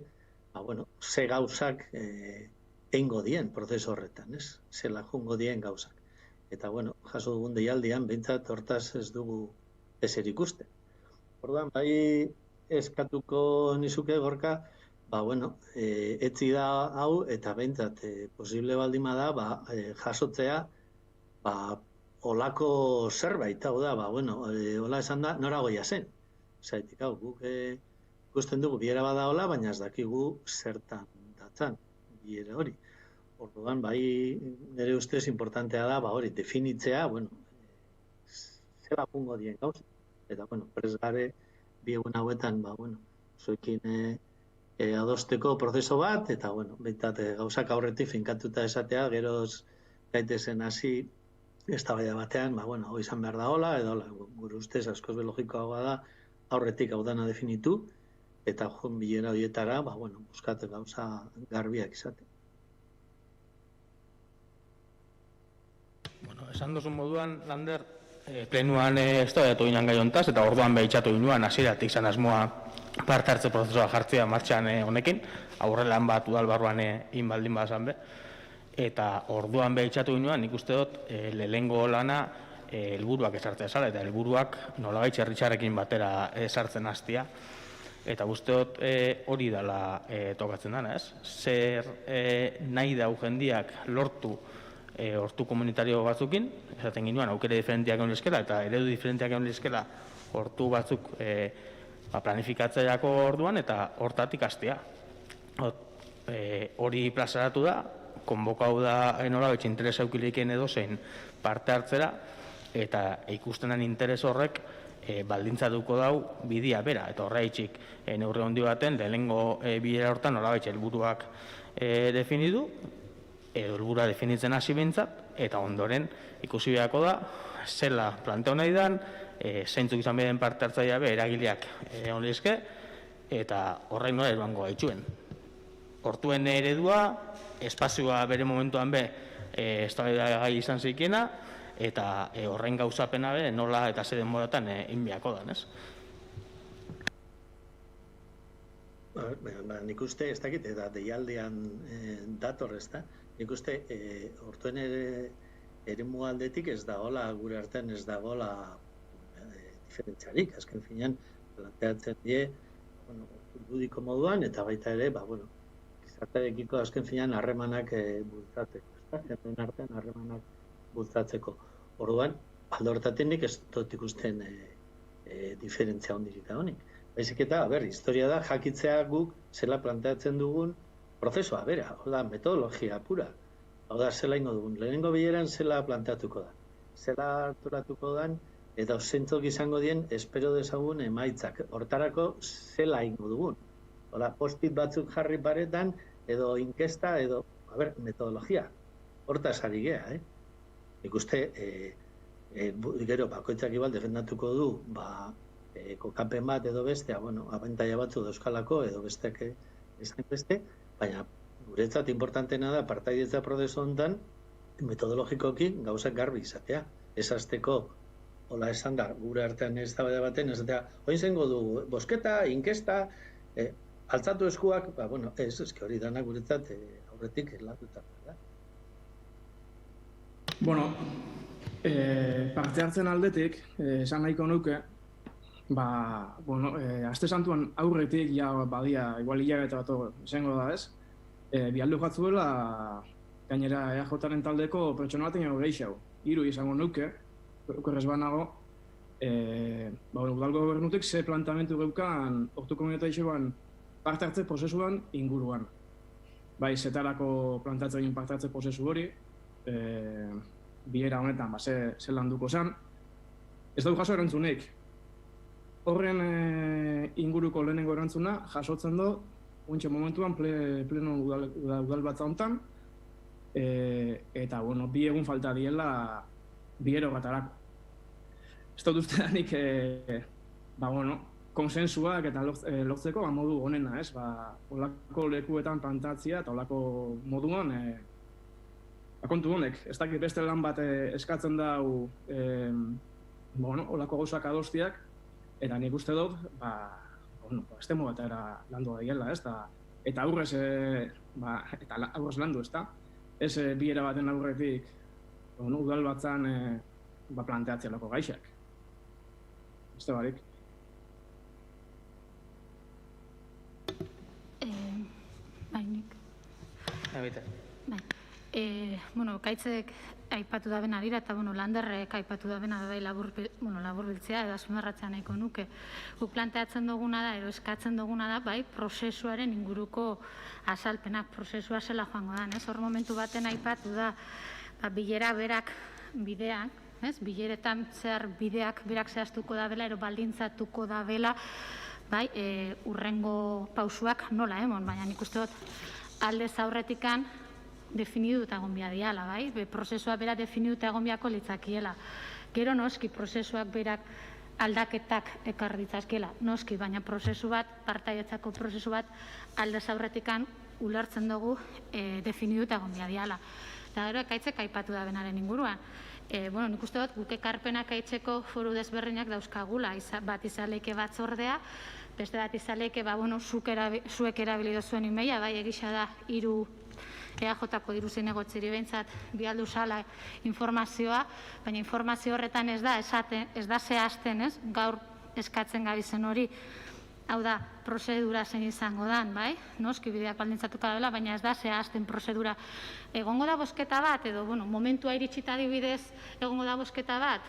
ze gauzak eingo dien prozesu horretan, ez? Zela jungo dien gauzak. Eta, jaso dugun deialdian, behintzat hortaz ez dugu ezer ikusten. Orduan, bai eskatuko nizuke gorka, etzi da hau, eta behintzat posible baldima da, jasotzea, olako zerbait, hau da, hola esan da, nora goia zen. Zaitik, hau, guk ikusten dugu biera bada hola, baina ez dakigu zertan datzan biera hori. Orduan, bai, nire ustez importantea da, hori, definitzea, zela pungo dien gauz. Eta, presgare, bi egun hauetan, zuekin adosteko prozeso bat, eta, behintzat, gauzak aurretik finkatuta esatea, geroz gaitezen hasi, eztabaida batean, hau izan behar da hola, edo hola, gure ustez, askoz logikoagoa da, aurretik hau dana definitu, eta joan bilera horietara, buskate gauza garbiak izate. Esan duzun moduan, Lander, plenuan eztabaidatu ginen gai hontaz, eta orduan behitxatu ginen, hasieratik zan asmoa parte hartze prozesua jartzea martxan honekin, aurrelan bat udal barruan inbaldin bazan be, eta orduan behitxatu ginen, nik uste dut, lehengo lana helburuak esartzea zala, eta helburuak nolabait txerritxarekin batera esartzen hastia, eta uste dut hori dela tokatzen dana, ez? Zer nahi dau jendiak lortu hortu komunitario batzukin, esaten ginoan aukere diferentiak egon lezkela, eta eredu diferentiak egon lezkela hortu batzuk planifikatzaiako orduan, eta hortatik hastea. Hori plazaratu da, konbokau da nolabait interes aukileikeen edozein parte hartzera, eta ikustenan interes horrek baldintzatuko dau bidia bera, eta horreitxik neurri handi baten, lehenengo bilera hortan nolabait helburuak definitu, helburua definitzen hasi bintzat, eta ondoren ikusi beharko da, zela planteo nahi dan, zeintzuk izan behar parte hartzailea be, eragileak onlizke, eta horrein nola eroango gaitxuen. Hortuen eredua, espazioa bere momentuan be, eztabaida gai izan zikena, eta horrein gauzapena be, nola eta zer denboratan inbiako da, ez? Nik uste, ez dakit, eta deialdean dator, ez da? Nik uste, hortuen eremu aldetik ez da hola, gure artean ez da hola diferentziarik, azken finean, planteatzen die, ludiko moduan, eta baita ere, gizartearekiko azken finean harremanak bultzatzeko, ez da? Jendeen artean harremanak bultzatzeko. Orduan, alde horretatik nik ez dut ikusten diferentzia hondirik da honik. Baizik eta, historia da, jakitzea guk zela planteatzen dugun prozesua, bera, metodologia pura. Hau da, zela ingo dugun. Lehenengo bileran zela planteatuko da. Zela harturatuko dan, eta zentzok izango dien, espero dezagun emaitzak. Hortarako zela ingo dugun. Post-it batzuk jarri paretan, edo inkesta, edo, metodologia. Hortaz ari gea, Nik uste, gero, bakoitzak igual defendatuko du, kokapen bat edo bestea, abantaia batzu dauzkalako edo besteak esan beste, baina guretzat importantena da partaidetza prozesu honetan metodologikoki gauzak garbi izatea. Ez hasteko, hola esan da, gure artean ez da baten, ez da, oin zengo du, bosketa, inkesta, altzatu eskuak, ez hori dana guretzat aurretik erlatuta da. Parte hartzen aldetik, esan nahiko nuke, aste santuan aurretik, badia, igual hilabete bat izango da ez, bialdu jatzuela, gainera EAJaren taldeko pertsona baten gehiago, 3 izango nuke, okerrez banago, Udalgo gobernutik ze plantamentu geukan ortu komunitatxoan parte hartze prozesuan inguruan. Bai, zetarako plantatzen parte hartze prozesu hori, bilera honetan, ze landuko zen. Ez dugu jaso erantzunik. Horren inguruko lehenengo erantzuna jasotzen du, ointxe momentuan pleno udal batza honetan, eta, bi egun falta diela bilera horretarako. Ez dut ustedanik, konsensuak eta lortzeko modu honena, ez? Olako lekuetan plantatzia eta olako moduan, kontu honek, ez dakit beste lan bat eskatzen dau, olako gauzak adostiak, eta nik uste dut, este mogatera landu daiela, ez? Eta aurrez landu, ez da? Ez bilera baten aurretik, udal batzan planteatzea lako gaixak. Beste barik. Bai, nik. Abite. Bai. Kaitzek aipatu da bena dira, eta Landerrek aipatu da bena da laburbiltzea, edo azpimarratzea nahiko nuke. Guk planteatzen duguna da, edo eskatzen duguna da, bai, prozesuaren inguruko azalpenak, prozesua zela joango da, ez? Hor momentu baten aipatu da, bilera berak bideak, bileretan zer bideak berak zehaztuko da bela, ero baldintzatuko da bela, bai, urrengo pausuak nola emon, baina nik uste dut aldez aurretikan definiduta egon behar diala, bai? Prozesua bera definiduta egon beharko litzakiela. Gero noski prozesuak berak aldaketak ekar ditzazkiela, noski, baina prozesu bat, partaidetzako prozesu bat aldez aurretikan ulertzen dugu definiduta egon behar diala. Eta gero ekaitzek aipatu da benaren inguruan. Nik uste dut guk ekarpenak aitzeko foru desberdinak dauzkagula, bat izaleke batzordea, beste bat izaleke, zuek erabilido zuen imeia, bai, egisa da, EAJ-ko diru zinegotzeri behintzat bialdu zala informazioa, baina informazio horretan ez da zehazten, ez? Gaur eskatzen gabizen hori, hau da, prozedura zein izango dan, bai? Noski bideak baldintzatuka dela, baina ez da zehazten prozedura. Egongo da bosketa bat, edo, momentua iritsita adibidez, egongo da bosketa bat,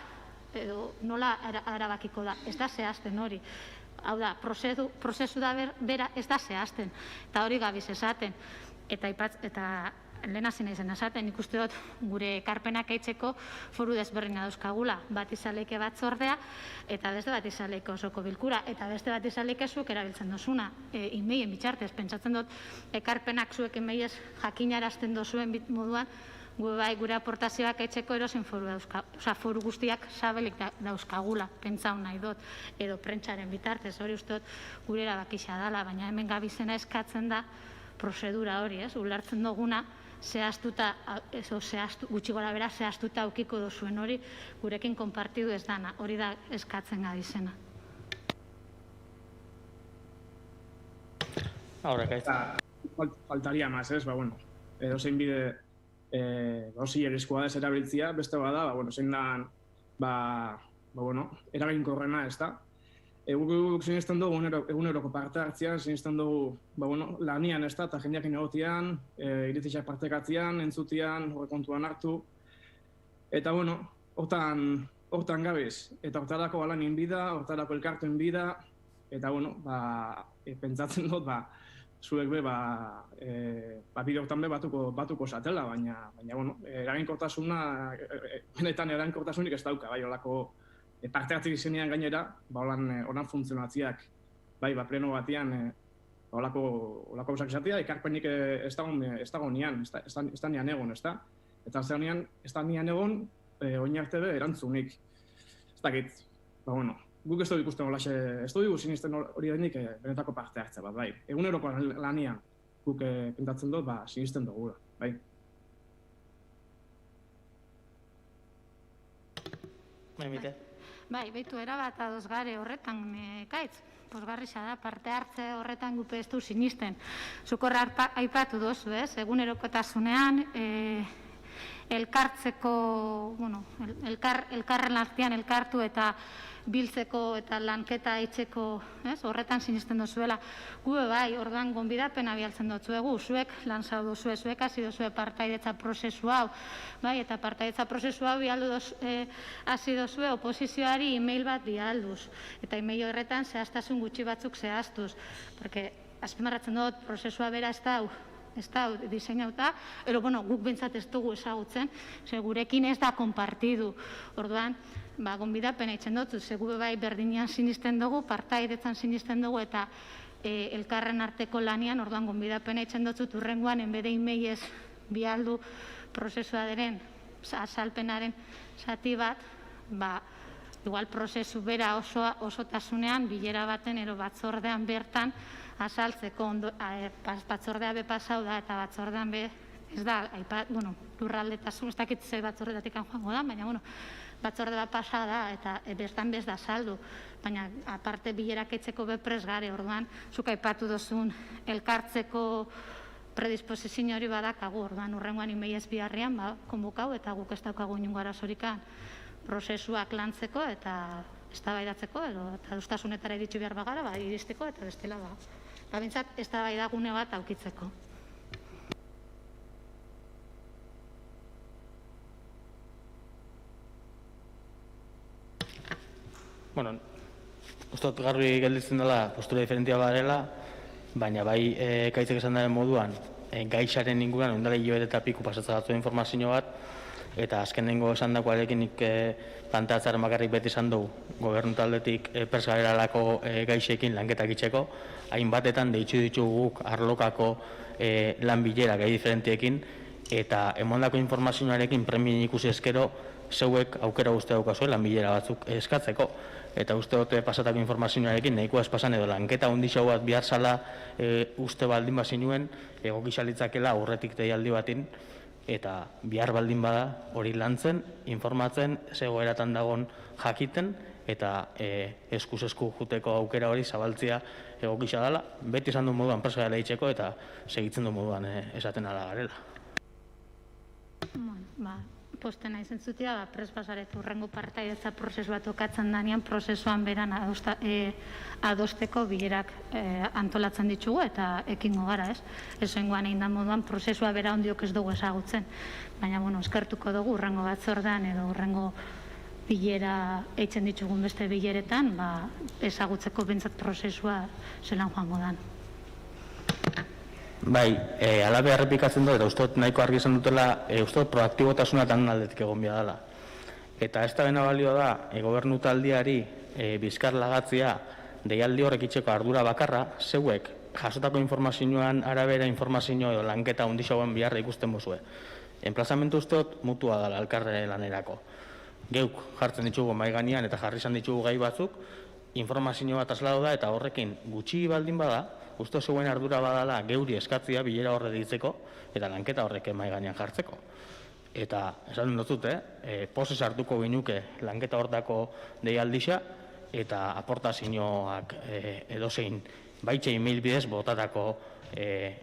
edo nola arabakiko da, ez da zehazten hori. Hau da, prozesu da bera ez da zehazten, eta hori gabiz esaten. Eta lehen hasi nahi zen esaten, ikuste dut gure ekarpenak aitzeko foru desberdina dauzkagula, bat izaleke batzordea, eta beste bat izaleke osoko bilkura, eta beste bat izaleke zuek erabiltzen dozuna. Imeien bitxartez, pentsatzen dut, ekarpenak zuek imeiez jakinarazten dozuen moduan, gure aportazioak aitzeko erosin foru guztiak sabelik dauzkagula, pentsau nahi dut, edo prentsaren bitartez, hori uste dut gure erabakixa dela, baina hemen gabizena eskatzen da prozedura hori, ez? Ulertzen duguna, gutxi gora bera, zehaztuta aukiko dozuen hori, gurekin konpartidu ez dana, hori da eskatzen gabizena. Faltaria maz, ez? Edo zein bide zilegizkoa ez erabiltzia, beste bada, zein da, eraginkorrena, ez da? Guk sinisten dugu eguneroko parte hartzean, sinisten dugu lanian, ez da, eta jendeak inegotian, iritzitxak partekatzean, entzutian, horrekontuan hartu. Eta, hortan gabiz, eta hortarako lan inbida, hortarako elkartuen bida, eta, pentsatzen dut, zuek bide hortan batuko zatela, baina, eraginkortasuna, benetan eraginkortasunik ez dauka, olako parte hartzik izenean gainera, horan funtzionatziak, pleno batian, olako usak izatea, ekarpenik ez dago nian, ez da nian egon, ez da? Eta ez da nian egon, oin arte erantzunik. Ez dakit, guk ez dugu ikusten holaxe, ez dugu sinisten hori denik benetako parte hartza bat, bai. Eguneroko lanian guk pentatzen dut, sinisten dugula, bai. Bai, behitu erabat adosgare horretan, Kaitz, posgarriza da, parte hartze horretan gupe ez du sinisten. Zuk horra aipatu dozu, ez? Egunerokotasunean, elkartzeko, elkarren artean elkartu eta biltzeko eta lanketa eitzeko, horretan sinisten dozuela. Gu bai, orduan gonbidapena bialtzen dutzuegu, zuek lan zau duzue, zuek hasi duzue partaidetza prozesu hau, bai, eta partaidetza prozesu hau hasi duzue oposizioari e-mail bat bialduz, eta e-mail horretan zehaztasun gutxi batzuk zehaztuz, porque azpimarratzen dut prozesua bera ez da diseinauta, ero, guk bentsat ez dugu ezagutzen, gurekin ez da konpartidu, orduan, gonbidapena itzen dut, zegu bai berdinean sinisten dugu, partaidetzan sinisten dugu, eta elkarren arteko lanian, orduan gonbidapena itzen dut, urrengoan, enbede e-mailez bialdu prozesua deren, azalpenaren zati bat, igual prozesu bera osotasunean, bilera baten, ero batzordean bertan, azaltzeko, batzordea be pasau da, eta batzordean be, ez da, lurraldetasun, ez dakit ze batzordetatik joango da, baina, batzorde bat pasa da, eta bertan bez da saldu, baina aparte bilerak etzeko bepres gare, orduan, zuk aipatu dozun elkartzeko predisposizio hori badakagu, orduan, urrengoan e-mailez biharrian, konbukau, eta guk ez daukagu inungo arazorikan prozesuak lantzeko, eta eztabaidatzeko, eta adostasunetara iritsi behar bagara, iristeko, eta bestela, bintzat, eztabaidagune bat aukitzeko. Uste dut garbi gelditzen dela postura diferentia badela, baina bai Ekaitzek esan daren moduan, gaixaren inguruan, ondala hilabete eta piku pasatzen batzu informazio bat, eta azkenengo esan dagoarekin nik planteatzaren bakarrik beti esan dugu, gobernu taldetik persgaleralako gaixekin lanketak itxeko, hainbatetan deitzu ditugu guk arlokako lan bilera gai diferentiekin, eta emondako informazioarekin premien ikusi ezkero, zeuek aukera uste daukazue lan bilera batzuk eskatzeko. Eta uste dute pasatako informazioarekin nahikoa espasan edo lanketa ondixau bat bihar zala uste baldin bazinuen egokizalitzakela aurretik deialdi batin, eta bihar baldin bada hori lantzen, informatzen, zegoeratan dagon jakiten, eta eskuz esku juteko aukera hori zabaltzia egokisa dela, beti esan du moduan presgara itxeko eta segitzen du moduan esaten ala garela. Posten nahi zentzutia, presbasaret urrengo partaidetza prozesu bat okatzen danean, prozesuan beran adosteko bilerak antolatzen ditugu eta ekingo gara, ez? Ezoingoan egin da moduan, prozesua bera ondiok ez dugu ezagutzen. Baina, eskertuko dugu urrengo batzordean edo urrengo bilera eitzen ditugun beste bileretan, ezagutzeko bentsat prozesua zelan joango dan. Bai, alabe errepikatzen dut, eta uste dut nahiko argi esan dutela, uste dut proaktibotasuna eta aldetik egon bia dela. Eta ez da bena balio da, gobernu taldiari bizkar lagatzia deialdi horrek itxeko ardura bakarra, zeuek jasotako informazioan arabera informazio edo lanketa ondixoan biharra ikusten bozue. Enplazamentu uste dut mutua dela elkarre lanerako. Geuk jartzen ditugu mahai gainean eta jarri izan ditugu gai batzuk, informazio bat aslado da eta horrekin gutxi baldin bada, uste zeuen ardura badala geuri eskatzia bilera horre ditzeko eta lanketa horrek mahai gainean jartzeko. Eta, esan dut, poses hartuko ginuke lanketa hortako deialdisa eta aportazioak edozein baitxe e-mail bidez botatako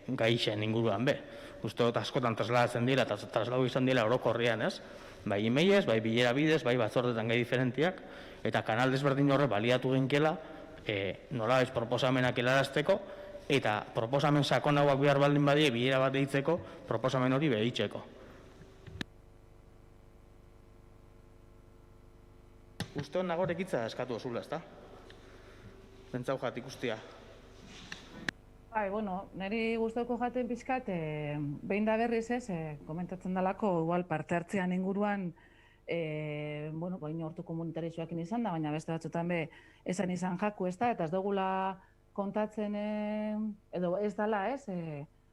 gaixen inguruan be. Uste dut askotan trasladatzen dira eta trasladu izan dira orokorrian, ez? Bai e-mailez, bai bilera bidez, bai batzordetan gai diferentiak, eta kanal desberdin horre baliatu ginkela nola ez proposamenak helarazteko, eta proposamen sakonauak behar baldin badie bilera bat deitzeko, proposamen hori behitzeko. Uste hon nagorek itza eskatu osula, ezta? Bentzau jat ikustia. Niri guztoko jaten pixkat, behin da berriz ez, komentatzen dalako, igual parte hartzean inguruan, baina hortu komunitarixoakin izan da, baina beste batzutan be esan izan jaku ez da, eta ez dugula kontatzen, edo ez dala ez,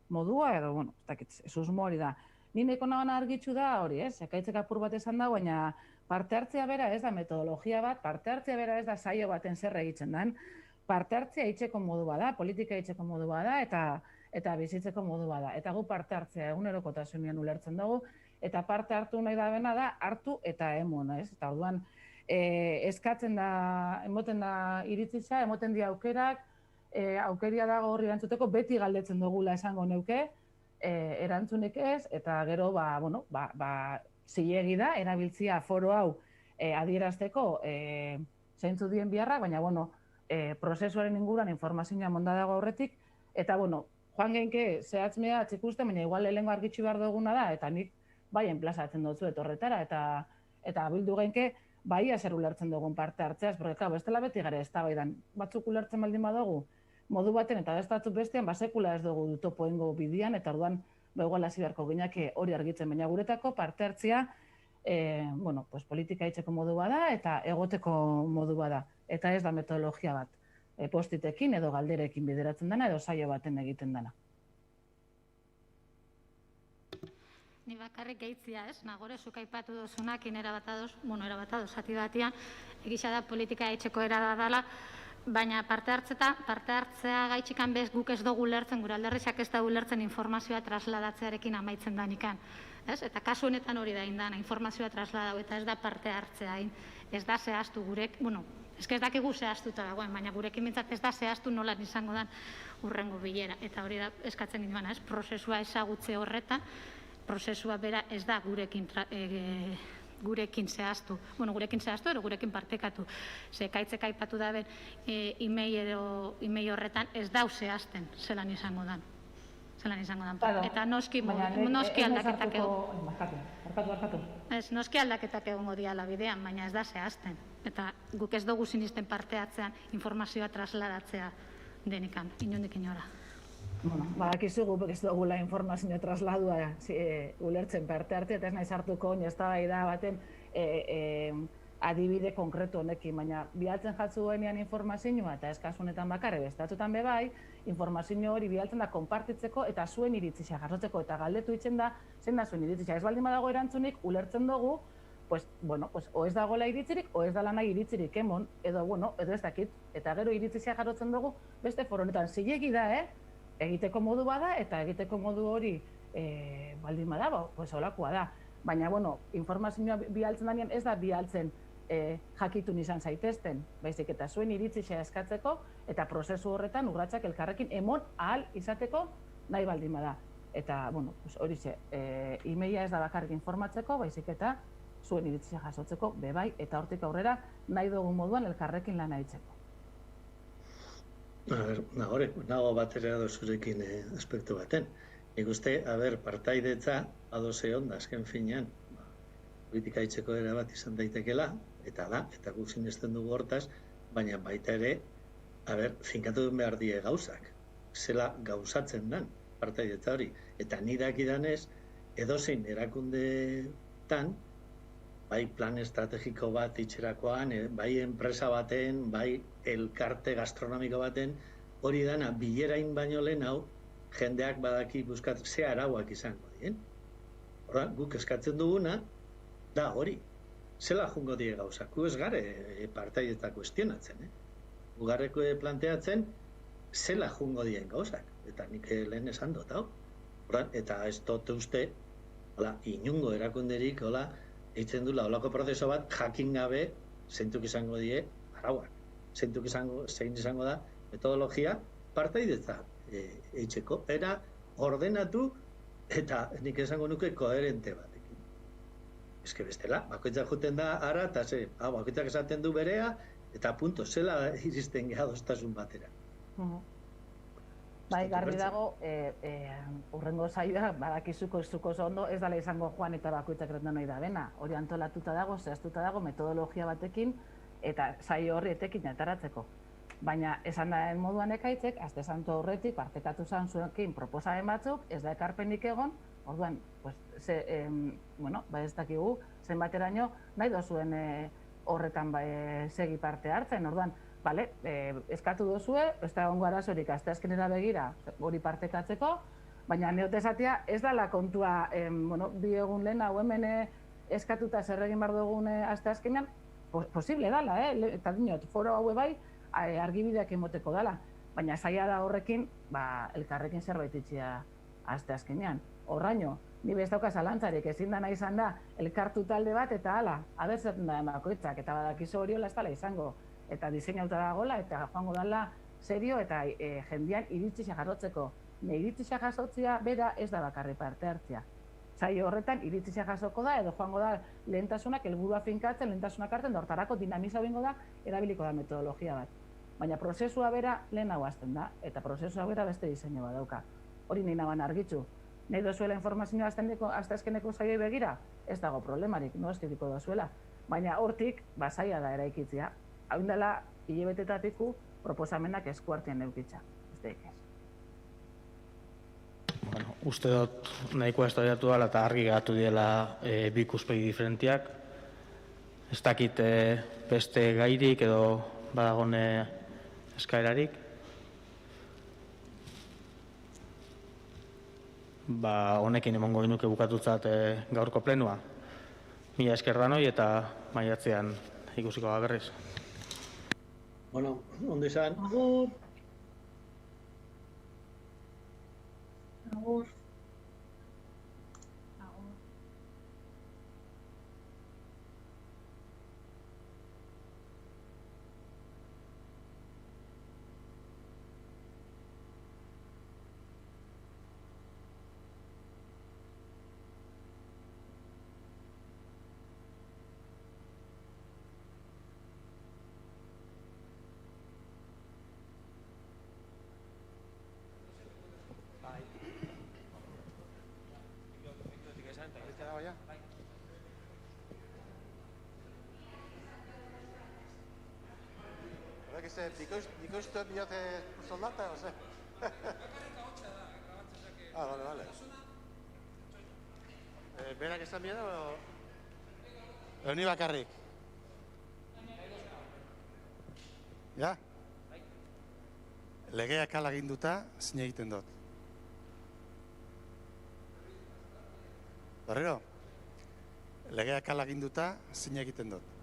modua, edo, ez dakit, susmo hori da. Ni nahiko nagoen argitxu da hori, ez, ekaitzek apur bat esan da, baina parte hartzea bera ez da metodologia bat, parte hartzea bera ez da saio baten zer egiten den, parte hartzea itxeko modu bada, politika itxeko modu bada, eta bizitzeko modu bada. Eta gu parte hartzea egunerokotasunean ulertzen dugu, eta parte hartu nahi da bena da, hartu eta emon, ez? Eta orduan, eskatzen da, emoten da iritzitza, emoten di aukerak, aukeria dago horri erantzuteko, beti galdetzen dugula esango neuke, erantzunik ez, eta gero, zilegi da, erabiltzia foro hau adierazteko zeintzu dien biharrak, baina, prozesuaren inguruan informazioa monda dago aurretik, eta, joan genke zehatzmea ikusten, baina igual lehengo argitxu behar duguna da, eta nik bai enplazatzen dutzu etorretara, eta bildu genke bai zer ulertzen dugun parte hartzeaz, porque, bestela beti gara eztabaidan batzuk ulertzen baldin badugu, modu baten eta bestatzuk bestean, sekula ez dugu topoengo bidian, eta orduan, igual hasi beharko gineke hori argitzen, baina guretako parte hartzia, politika itxeko modu bada, eta egoteko modu bada, eta ez da metodologia bat, postitekin edo galderekin bideratzen dena, edo saio baten egiten dena. Ni bakarrik gehitzia, ez? Nagore, zuk aipatu dozunak, erabatadoz, zati batian, egisa da politika itxeko era dela, baina parte hartzea gaitxikan bez guk ez dugu lertzen, gure alderrizak ez dugu lertzen informazioa trasladatzearekin amaitzen danikan. Eta kasu honetan hori da indana, informazioa trasladau, eta ez da parte hartzea, ez da zehaztu gurek, ez ez dakigu zehaztuta dagoen, baina gurekin bintzat ez da zehaztu nolan izango dan urrengo bilera. Eta hori da eskatzen ginduen, prozesua ezagutze horretan, prozesua bera ez da gurekin zehaztu, ero gurekin partekatu. Ze kaitzek aipatu da ben, email horretan ez dau zehazten zelan izango dan. Eta noski aldaketak egon. Noski aldaketak egongo diala bidean, baina ez da zehazten. Eta guk ez dugu sinisten parteatzean informazioa trasladatzea denikan, inondik inora. Badakizugu ez dugula informazio trasladua ulertzen parte hartzea, eta ez nahi sartuko eztabaida baten adibide konkretu honekin, baina bialtzen jatzu guenean informazioa, eta ez kasu honetan bakarre, bestatzutan bebai, informazio hori bialtzen da konpartitzeko eta zuen iritzia jasotzeko, eta galdetu itzen da, zein da zuen iritzia. Ez baldin badago erantzunik, ulertzen dugu, o ez dagoela iritzirik, o ez dala nahi iritzirik emon, edo ez dakit, eta gero iritzia jasotzen dugu, beste foro honetan zilegi da, egiteko modu bada, eta egiteko modu hori baldin bada, holakoa da. Baina, informazioa bialtzen danean ez da bialtzen jakitun izan zaitezten, baizik eta zuen iritzia eskatzeko, eta prozesu horretan urratsak elkarrekin emon ahal izateko nahi baldin bada. Eta, hori ze, emaila ez da bakarrik informatzeko, baizik eta zuen iritzia jasotzeko, bebai, eta hortik aurrera nahi dugun moduan elkarrekin lana itzeko. Nago batera dozurekin aspektu baten. Nik uste, partaidetza ados egon da, azken finean, politika itxeko era bat izan daitekela, eta guk sinesten dugu hortaz, baina baita ere, finkatu duen behar die gauzak, zela gauzatzen dan, partaidetza hori. Eta nidak idanez, edozein erakundetan, bai plan estrategiko bat itxerakoan, bai enpresa baten, bai elkarte gastronomiko baten, hori dana bilerain baino lehen hau, jendeak badaki buskat ze arauak izango dien. Horra, guk eskatzen duguna, da hori, zela jungo die gauzak, gu ez gare partaidetza kuestionatzen. Gugarreko planteatzen, zela jungo dien gauzak, eta nik lehen esan dut hau. Eta ez dut uste, inungo erakunderik, eitzen dula, holako prozeso bat, jakin gabe, zeintzuk izango die arauak. Zein izango da, metodologia, partaidetza eitzeko. Era ordenatu, eta nik esango nuke koherente batekin. Ez bestela, bakoitzak juten da ara, eta bakoitzak esaten du berea, eta punto, zela iristen gehadostasun batera. Bai, garbi dago, urrengo saioa, badakizuko oso ondo, ez dala izango joan eta bakoitzak retan nahi da bena. Hori antolatuta dago, zehaztuta dago, metodologia batekin, eta saio horri etekin ataratzeko. Baina, esan daren moduan ekaitzek, azte santu aurretik, partekatu zan zuekin proposamen batzuk, ez da ekarpenik egon, orduan, ez dakigu, zenbateraino, nahi dozuen horretan segi parte hartzen, orduan, eskatu duzue, ez da ongo arazorik asteazkenera begira hori partekatzeko, baina neote esatea ez dala kontua, bi egun lehen hau hemen eskatuta zer egin behar dugun asteazkenean, posible dala, eta dinot, foro hau bai, argibideak emoteko dala, baina zaila da horrekin, elkarrekin zerbait itxia asteazkenean. Horraino, ni bestauka zalantzarik ezin dana izan da, elkartu talde bat eta hala, abertzaten da emakoitzak, eta badakizu hori hola ez dala izango. Eta diseinauta dagoela, eta joango dala serio, eta jendean iritzia jarrotzeko. iritzia jasotzea bera ez da bakarri parte hartzea. Saio horretan iritzia jasoko da edo joango da lehentasunak helburua finkatzen, lehentasunak hartzen da hortarako dinamizau bingo da, erabiliko da metodologia bat. Baina prozesua bera lehenago hasten da, eta prozesua bera beste diseinu bat dauka. Hori nahi naban argitzu. Nahi dozuela informazioa hasta azkeneko saioi begira, ez dago problemarik, no eskiriko dozuela. Baina hortik, saia da eraikitzea. Hau indela, hilabetetatik proposamenak eskuartean eukitza. Besteik ez. Bueno, uste dut nahikoa estadiatu dela eta argi gatu diela bi ikuspegi diferentiak. Ez dakit beste gairik edo badagone eskaerarik. Honekin emongo genuke bukatutzat gaurko plenua. Mila esker danoi eta maiatzean ikusiko da berriz. Bueno, ondo izan. Agur. Agur. Nik uste diote soldata, o sea. Vale. Berak esan bida, o ni bakarrik? Ja? Legeak hala ginduta, zine egiten dut. Berriro? Legeak hala ginduta, zine egiten dut.